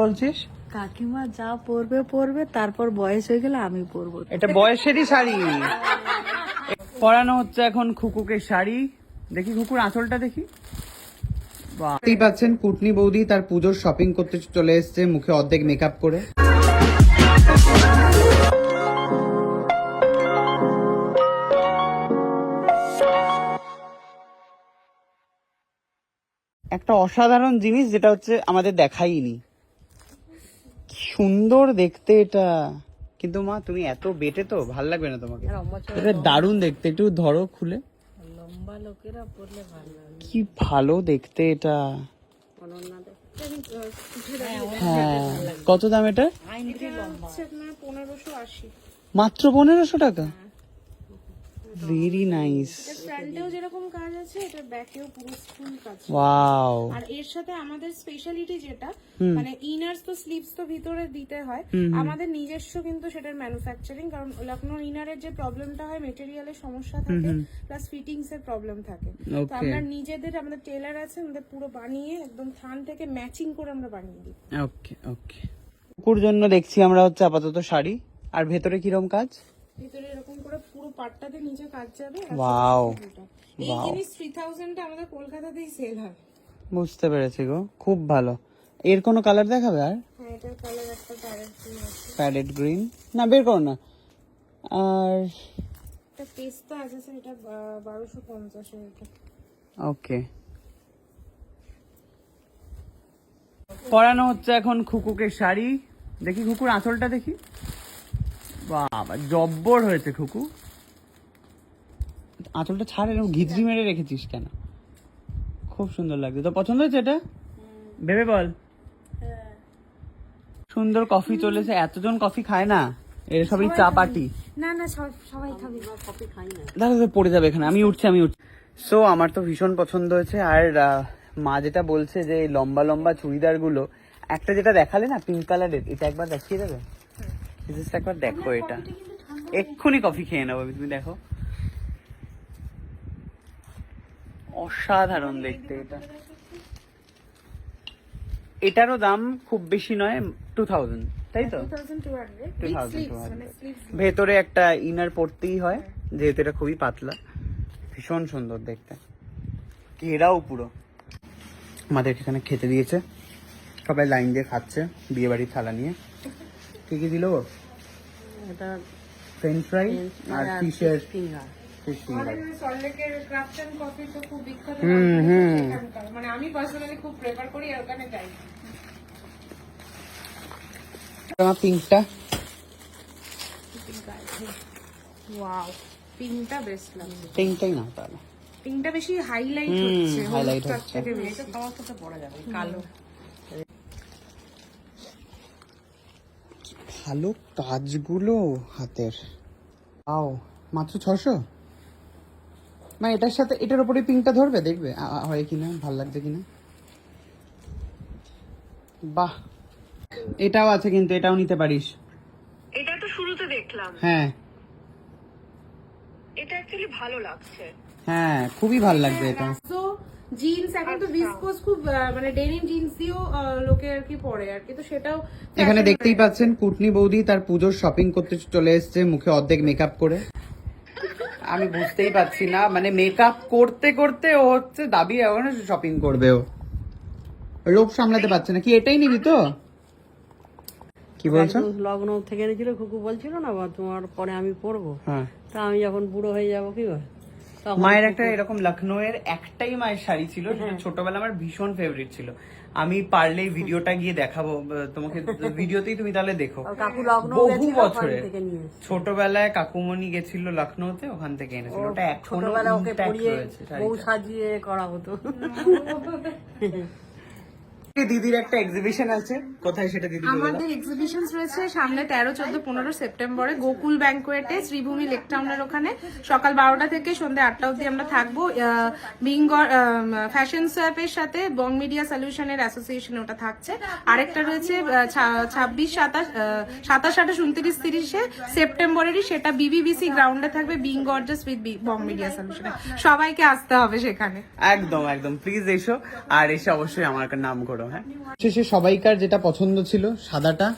বলছিস? কাকিমা যা পরবে পরবে, তারপর বয়স হয়ে গেলে আমি পরবো। এটা বয়সেরই শাড়ি। পরানো হচ্ছে এখন খুকুকে শাড়ি। দেখি খুকুর আঁচলটা দেখি। দেখতেই পাচ্ছেন কুটনি বৌদি তার পুজোর শপিং করতে চলে এসেছে, মুখে অর্ধেক মেকআপ করে। একটা অসাধারণ জিনিস যেটা হচ্ছে আমাদের দেখাইনি, কি সুন্দর দেখতে এটা। কিন্তু মা তুমি এত বেটে তো ভাল লাগবে না তোমাকে, এটা দারুণ দেখতে। একটু ধরো খুলে, লম্বা লোকেরা পরলে ভালো লাগে। কি ভালো দেখতে এটা। হ্যাঁ, কত দাম এটা? মাত্র 1500 টাকা। Very nice. ফ্রন্টেও যেরকম কাজ আছে, এটা ব্যাকেও পুরো ফুল কাজ। ওয়াও। আর এর সাথে আমাদের স্পেশালিটি যেটা, মানে ইনার্স তো স্লিভস তো ভিতরে দিতে হয়, আমাদের নিজস্ব কিন্তু সেটার ম্যানুফ্যাকচারিং। কারণ লখনৌ ইনারের যে প্রবলেমটা হয়, মেটেরিয়ালের সমস্যা থাকে, প্লাস ফিটিংস এর প্রবলেম থাকে। তো আমরা নিজেদের, আমাদের টেলার আছে, আমাদের পুরো বানিয়ে একদম থান থেকে ম্যাচিং করে আমরা বানিয়ে দিই। ওকে ওকে। কুকুর জন্য দেখছি আমরা হচ্ছে আপাতত শাড়ি। আর ভেতরে কিরকম কাজ? ভিতরে এরকম করে পুরো পাটটাতে নিচে কাজ যাবে। ওয়াও। এই জিনিস 3000 টা আমাদের কলকাতাতেই সেল হয়। বুঝতে পেরেছি গো, খুব ভালো। এর কোনো কালার দেখাবে? আর হ্যাঁ, এটার কালার একটা প্যারেট গ্রিন আছে। প্যাডেড গ্রিন না, বের করো না। আর এটা পেস্তা আছে স্যার, এটা 1250 এর। এটা ওকে। পরানো হচ্ছে এখন খুকুকে শাড়ি। দেখি খুকুর আঁচলটা দেখি। বাবা জব্বর হয়েছে খুকু। আঁচলটা ছাড়, এরকম ঘিচড়ি মেরে রেখেছিস কেন? খুব সুন্দর লাগছে। তো পছন্দ হয়েছে এটা? ভেবে বল। সুন্দর কফি চলেছে। এতজন কফি খায় না, এর সবই চা পাটি। না না, সবাই খাবে। কফি খাই না। দাদা পড়ে যাবে এখানে। আমি উঠছি। সো আমার তো ভীষণ পছন্দ হয়েছে। আর মা যেটা বলছে যে লম্বা লম্বা চুড়িদার গুলো, একটা যেটা দেখালে না পিঙ্ক কালারের, এটা একবার দেখিয়ে দেবে? একবার দেখো, এটা এক্ষুনি কফি খেয়ে নেবো। তুমি দেখো, অসাধারণ দেখতে এটা। এটারও দাম খুব বেশি নয়, 2000, তাই তো? 2200। ভেতরে একটা ইনার পড়তেই হয়, যেহেতু এটা খুবই পাতলা। ভীষণ সুন্দর দেখতে। ঘেরাও পুরো। আমাদেরকে এখানে খেতে দিয়েছে, সবাই লাইন দিয়ে খাচ্ছে বিয়ে বাড়ির থালা নিয়ে। কি কি দিল? এটা ফ্রেঞ্চ ফ্রাই আর ফিশের ফিঙ্গার। Fish finger. সল্টলেকের ক্রাফটন কফি তো খুব বিখ্যাত। মানে আমি পার্সোনালি খুব প্রেফার করি আর ওখানে যাই। আমার পিঙ্কটা, ওয়াও, পিঙ্কটা বেস্ট লাগছে। পিঙ্কটাই না তাহলে। পিঙ্কটা বেশি হাইলাইট হচ্ছে, হাইলাইট হলুদটার হচ্ছে। থেকে বেশি। আমার সাথে পড়া যাবে কালো। ভালো কাজগুলো হাতের। আও মাত্র 600। মানে এটার সাথে এটার উপরে পিঙ্কটা ধরবে, দেখবে হয় কিনা, ভাল লাগছে কিনা। বাহ, এটাও আছে কিন্তু, এটাও নিতে পারিস। এটা তো শুরুতে দেখলাম। হ্যাঁ এটা অ্যাকচুয়ালি ভালো লাগছে। হ্যাঁ, খুবই ভাল লাগবে এটা। তো জিন্স এখন তো ভিসকোস খুব, মানে ডেনিম জিন্স দিয়েও লোকে আর কি পরে আর কি, তো সেটাও এখানে দেখতেই পাচ্ছেন কুটনি বৌদি তার পুজোর শপিং করতে চলে এসেছে, মুখে অর্ধেক মেকআপ করে। আমি বুঝতেই পারছি না, মানে মেকআপ করতে করতে ও হচ্ছে দাবি এখন শপিং করবে। ও লোভ সামলাতে পারছে না। কি এটাই নিবি তো? কি বলছো? লখনৌ থেকে এনেছিল, খুকু বলছিল না তোমার পরে আমি পরবো। হ্যাঁ, তা আমি যখন বুড়ো হয়ে যাবো কি হয়, মায়ের একটা এরকম লখনৌ এর একটাই মায়ের শাড়ি ছিল, যেটা ছোটবেলা আমার ভীষণ ফেভারিট ছিল। আমি পারলে ভিডিওটা গিয়ে দেখাবো তোমাকে, ভিডিওতেই তুমি তাহলে দেখো। কাকু লখনৌ বহু গেছিল, বছরে ওখান থেকে নিয়ে এসেছে। ছোটবেলায় কাকুমণি গেছিল লখনৌতে, ওখান থেকে এনেছিল। ওটা এখনো ছোটবেলা ওকে intact পরিয়ে রয়েছে বউ শাড়িটা। সাজিয়ে করা হতো। দিদির একটা এক্সিবিশন আছে, কোথায় সেটা দিদি বলে দাও। আমাদের এক্সিবিশনস রয়েছে সামনে 13, 14, 15 সেপ্টেম্বরে গোকুল ব্যাংকোয়েটে, শ্রীভূমি লেক টাউনের ওখানে। সকাল 12টা থেকে সন্ধ্যে 8টা অবধি আমরা থাকবো। ফ্যাশন সোয়াপের সাথে বং মিডিয়া সলিউশনের অ্যাসোসিয়েশন ওটা থাকছে। আরেকটা রয়েছে 26, 27, 28, 29, 30 সেপ্টেম্বরেরই, সেটা বিবিবিসি গ্রাউন্ডে থাকবে, being gorgeous with Bong Media সলিউশনে। সবাইকে আসতে হবে সেখানে। একদম একদম, প্লিজ এসো। আর এসে অবশ্যই আমার নাম করো। একদম। হ্যাঁ, শেষে সবাইকার যেটা পছন্দ ছিল সাদাটা,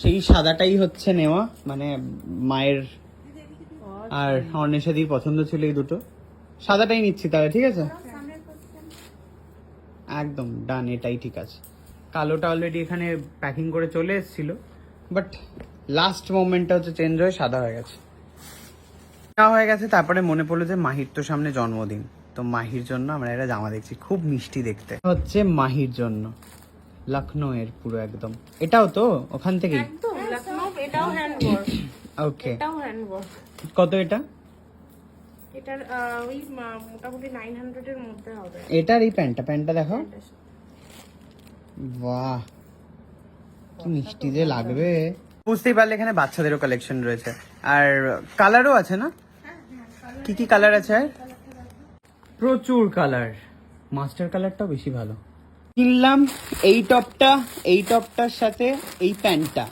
সেই সাদাটাই হচ্ছে নেওয়া, মানে মায়ের আর অর্ণেশাদির পছন্দ ছিল এই দুটো, সাদাটাই নিচ্ছি তাহলে। ঠিক আছে, একদম ডান, এটাই ঠিক আছে। কালোটা অলরেডি এখানে প্যাকিং করে চলে এসেছিল, বাট লাস্ট মোমেন্টটা হচ্ছে চেঞ্জ হয়ে সাদা হয়ে গেছে। হয়ে গেছে, তারপরে মনে পড়লো যে মাহির তো সামনে জন্মদিন, তো মাহির জন্য আমরা একটা জামা দেখছি, খুব মিষ্টি দেখতে, হচ্ছে মাহির জন্য লখনৌ এর পুরো একদম। এটাও তো ওখান থেকেই? একদম লখনৌ, এটাও হ্যান্ডওয়ার্ক। ওকে, এটাও হ্যান্ডওয়ার্ক। কত এটা? এটার ওই মোটামুটি 900 এর মধ্যে হবে। এটার এই প্যান্টটা দেখো, বাহ কি মিষ্টি যে লাগবে। বুঝতেই পারলে এখানে বাচ্চাদেরও কালেকশন রয়েছে, আর কালারও আছে না? কি কি কালার আছে? আর প্রচুর কালার, মাস্টার কালারটাও বেশি ভালো। কিনলাম এই টপটার সাথে এই প্যান্টটা।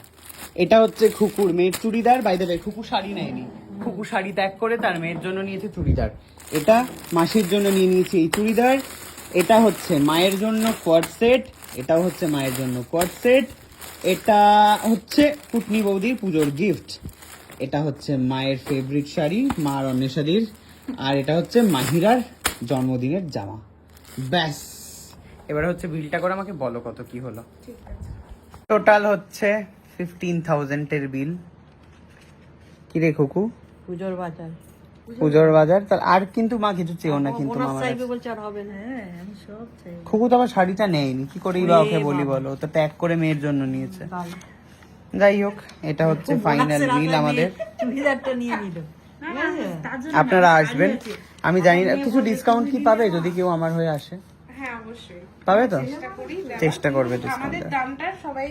এটা হচ্ছে খুকুর মেয়ের churidar, by the way Khuku sari নেয়নি, খুকু শাড়ি ত্যাগ করে তার মেয়ের জন্য নিয়েছে চুড়িদার। এটা মাসির জন্য নিয়ে নিয়েছি এই চুড়িদার। এটা হচ্ছে মায়ের জন্য কোয়াড সেট, এটাও হচ্ছে মায়ের জন্য কোয়াড সেট। এটা হচ্ছে কুটনি বৌদির পুজোর গিফট। এটা হচ্ছে মায়ের ফেভারিট শাড়ি, মা আর অন্বেষাদির। আর এটা হচ্ছে মাহিরার জন্মদিনের জামা। ব্যাস, এবারে হচ্ছে বিলটা করে আমাকে বলো কত কি হলো। টোটাল হচ্ছে 15,000 এর বিল। কি রে খুকু? পুজোর বাজার, পুজোর বাজার। তার আর কিন্তু মা কিছু চেয়েও না কিন্তু বোনাস মামার চাইবে কাছে। বলছে, আর হবে না। হ্যাঁ আমি সব চাই। খুকু তো আবার শাড়িটা নেয়নি, কি করেই বা ওকে বলি বলো, ও তো ট্যাগ করে মেয়ের জন্য নিয়েছে। যাই হোক, এটা হচ্ছে ফাইনাল বিল আমাদের। চুড়িদারটা নিয়ে নিল। আপনারা আসবেন, আমি জানি না কিছু ডিসকাউন্ট কি পাবে যদি কেউ আমার হয়ে আসে? হ্যাঁ অবশ্যই পাবে তো? চেষ্টা করি দেওয়ার। চেষ্টা করবে আমাদের ডিসকাউন্ট। দামটা সবাই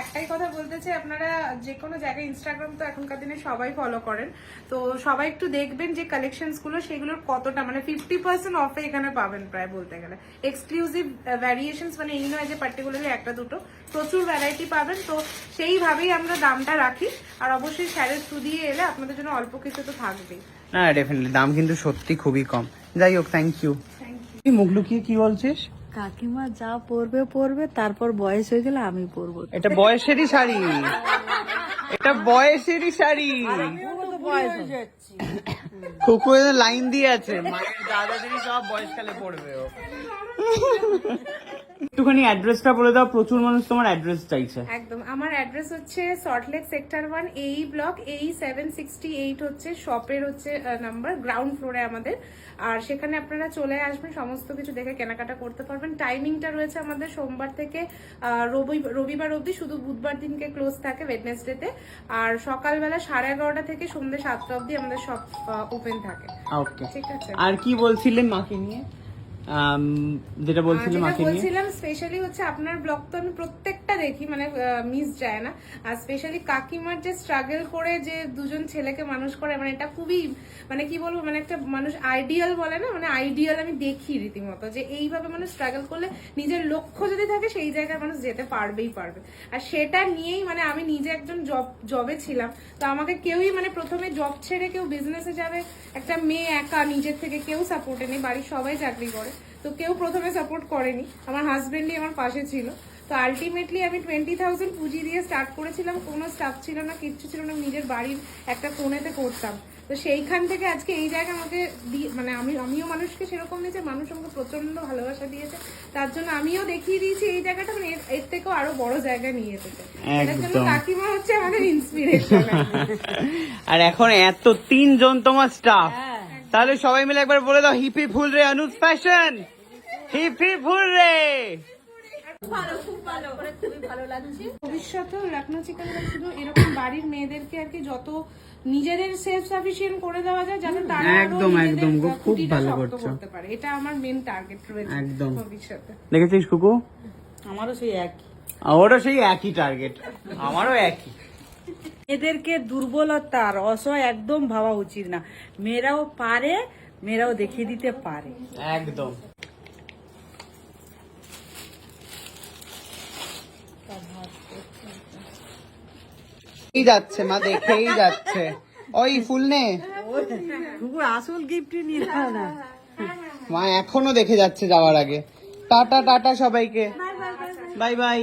একটাই কথা বলতে চাই, আপনারা যে কোনো জায়গায় ইনস্টাগ্রাম তো এখনকার দিনে সবাই ফলো করেন, তো সবাই একটু দেখবেন যে কালেকশনস গুলো সেগুলোর কতটা, মানে 50% অফে এখানে পাবেন প্রায় বলতে গেলে। এক্সক্লুসিভ ভ্যারিয়েশনস, মানে এই নয় যে পার্টিকুলারলি একটা দুটো, প্রচুর ভ্যারাইটি পাবেন। তো সেইভাবেই আমরা দামটা রাখি, আর অবশ্যই স্যারের থ্রু দিয়ে এলে আপনাদের জন্য অল্প কিছু তো থাকবেই। না ডেফিনেটলি দাম কিন্তু সত্যি খুবই কম। যাই হোক, থ্যাংক ইউ। তুই মুখ লুকিয়ে কি বলছিস? কাকিমা যা পরবে, তারপর বয়স হয়ে গেলে আমি পরবো। এটা বয়সেরই শাড়ি, এটা বয়সেরই শাড়ি। খুকু লাইন দিয়ে আছে, মায়ের দাদাদেরই সব বয়সকালে পড়বে ও। একটুখানি অ্যাড্রেসটা বলে দাও, প্রচুর মানুষ তোমার অ্যাড্রেস চাইছে। একদম, আমার অ্যাড্রেস হচ্ছে সল্টলেক সেক্টর 1 এই ব্লক এই 768 হচ্ছে শপের হচ্ছে নাম্বার, গ্রাউন্ড ফ্লোরে আমাদের। আর সেখানে আপনারা চলে আসবেন, সমস্ত কিছু দেখে কেনাকাটা করতে পারবেন। টাইমিংটা রয়েছে আমাদের সোমবার থেকে রবিবার অবধি, শুধু বুধবার দিনকে ক্লোজ থাকে ওয়েডনেসডেতে। আর সকালবেলা 11:30 থেকে সন্ধ্যে 7টা অবধি আমাদের সব ওপেন থাকে। ওকে, ঠিক আছে। আর কি বলছিলেন মাকে নিয়ে? যেটা বলছিলাম মাকে নিয়ে, বলছিলাম স্পেশালি হচ্ছে আপনার ব্লগ তো আমি প্রত্যেকটা দেখি, মানে মিস যায় না। আর স্পেশালি কাকিমার যে স্ট্রাগল করে যে দুজন ছেলেকে মানুষ করে, মানে এটা খুবই, মানে কি বলবো, মানে একটা মানুষ আইডিয়াল বলে না, মানে আইডিয়াল আমি দেখি রীতিমতো, যে এইভাবে মানুষ স্ট্রাগল করলে নিজের লক্ষ্য যদি থাকে সেই জায়গায় মানুষ যেতে পারবেই পারবে। আর সেটা নিয়েই, মানে আমি নিজে একজন জবে ছিলাম, তো আমাকে কেউই, মানে প্রথমে জব ছেড়ে কেউ বিজনেসে যাবে, একটা মেয়ে একা নিজের থেকে কেউ সাপোর্টে নেই, বাড়ির সবাই চাকরি করে, তো কেউ প্রথমে সাপোর্ট করেনি, আমার হাজবেন্ডই আমার পাশে ছিল। তো আলটিমেটলি আমি 20,000 পুঁজি দিয়ে স্টার্ট করেছিলাম, কোনো স্টাফ ছিল না, কিচ্ছু ছিল না, নিজের বাড়ির একটা কোণেতে করতাম। তো সেইখান থেকে আজকে এই জায়গা আমাকে মানে আমিও মানুষকে সেরকম দিয়েছে, মানুষ আমাকে প্রচন্ড ভালোবাসা দিয়েছে, তার জন্য আমিও দেখিয়ে দিয়েছি এই জায়গাটা, মানে এর থেকেও আরো বড় জায়গায় নিয়ে যেতে চাই। এটার জন্য কাকিমা হচ্ছে আমাদের ইন্সপিরেশন। আর এখন এত 3 জন তোমার স্টাফ, তাহলে সবাই মিলে একবার বলে দাও হিপ হিপ হুল রে অনুজ ফ্যাশন, হিপ হিপ হুল রে। ভবিষ্যতেও লখনৌ চিকেন শুধু এরকম বাড়ির মেয়েদেরকে আর কি যত নিজেদের সেলফ সাফিসিয়েন্ট করে দেওয়া যায়, যাতে তারা একদম একদম খুব ভালো করছো, করতে পারে, এটা আমার মেন টার্গেট রয়েছে একদম ভবিষ্যতে। দেখেছিস কুকু, আমারও সেই একই, ওরও সেই একই টার্গেট, আমারও একই। এদেরকে দুর্বলতার অসহায় একদম ভাবা উচিত না, মেয়েরাও পারে, মেয়েরাও দেখিয়ে দিতে পারে। একদম। এই যাচ্ছে মা, দেখেই যাচ্ছে, ওই ফুল নে, আসল গিফট নিয়ে নাও না। মা এখনো দেখে যাচ্ছে যাওয়ার আগে। টাটা টাটা সবাইকে। Bye bye.